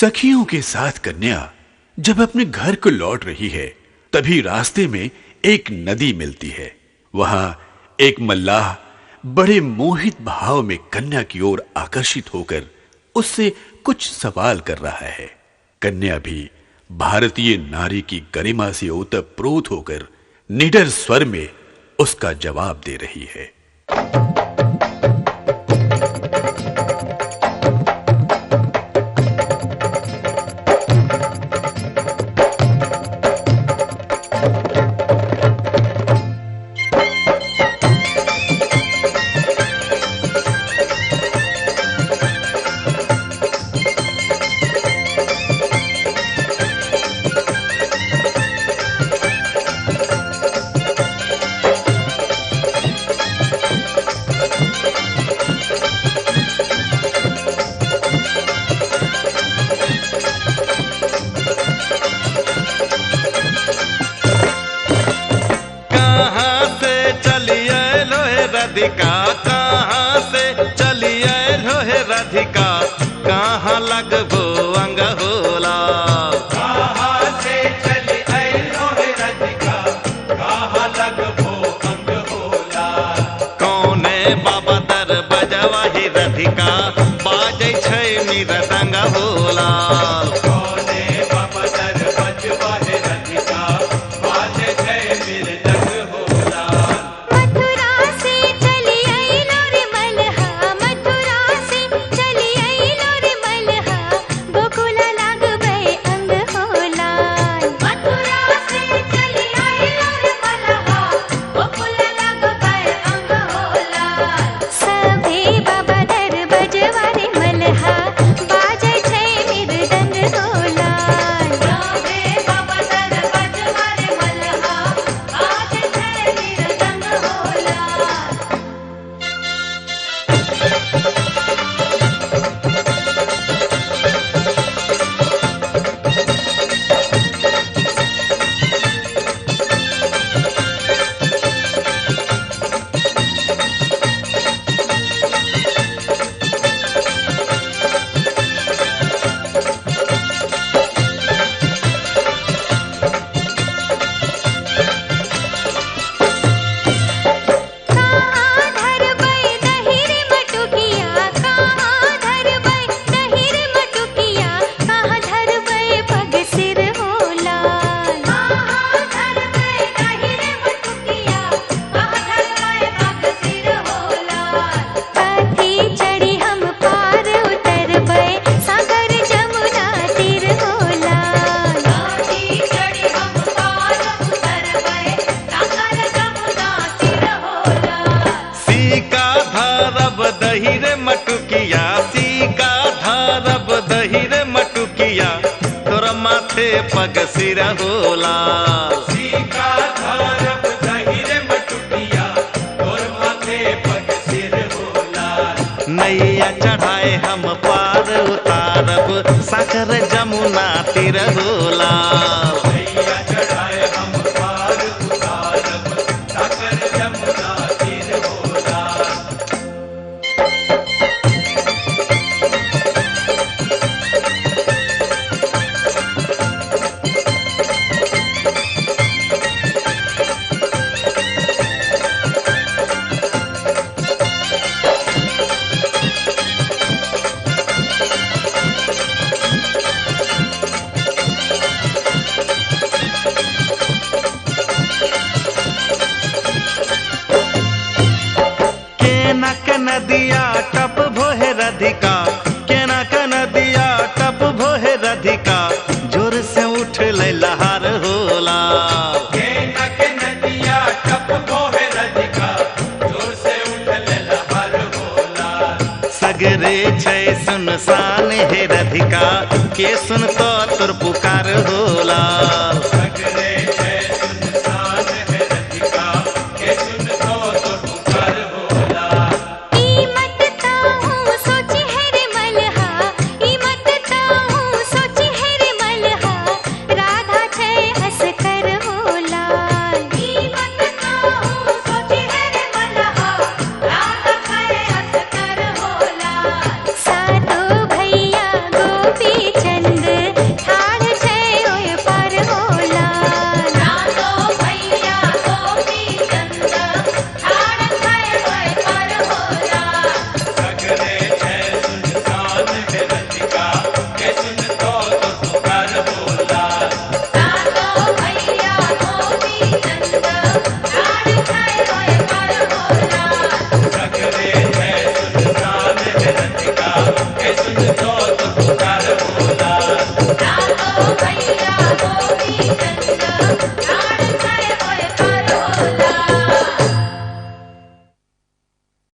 सखियों के साथ कन्या जब अपने घर को लौट रही है, तभी रास्ते में एक नदी मिलती है। वहां एक मल्लाह बड़े मोहित भाव में कन्या की ओर आकर्षित होकर उससे कुछ सवाल कर रहा है। कन्या भी भारतीय नारी की गरिमा से ओतप्रोत होकर निडर स्वर में उसका जवाब दे रही है। कहाँ से चलिए लोहे राधिका, कहाँ लगबो अंग होला। कहाँ से चलिए लोहे राधिका, कहाँ लगबो अंग होला। कौने बाबा दर बजवाही राधिका, बाजै छै मृदंग होला। कौने बाबा दर बजवाही राधिका, बाजै छै मृदंग होला। दहीरे मटुकिया सीका धरब दहीरे मटुकिया, तोरा माथे पग सिर होला। सीका धरब दहीरे मटुकिया, तोर माथे पग सिर होला। नैया चढ़ाए हम पार उतारब, सागर जमुना तीर होला। नैया चढ़ाए हम पार उतारब, सागर जमुना तीर होला। नदिया टप भोहे राधिका, केना के नदिया टप भोहे राधिका, जोर से उठ ले लहर होला। केना के नदिया टप भोहे राधिका, जोर से उठ ले लहर होला। सगरे छै सुनसान हे राधिका, के सुन तो तोर पुकार होला। सगरे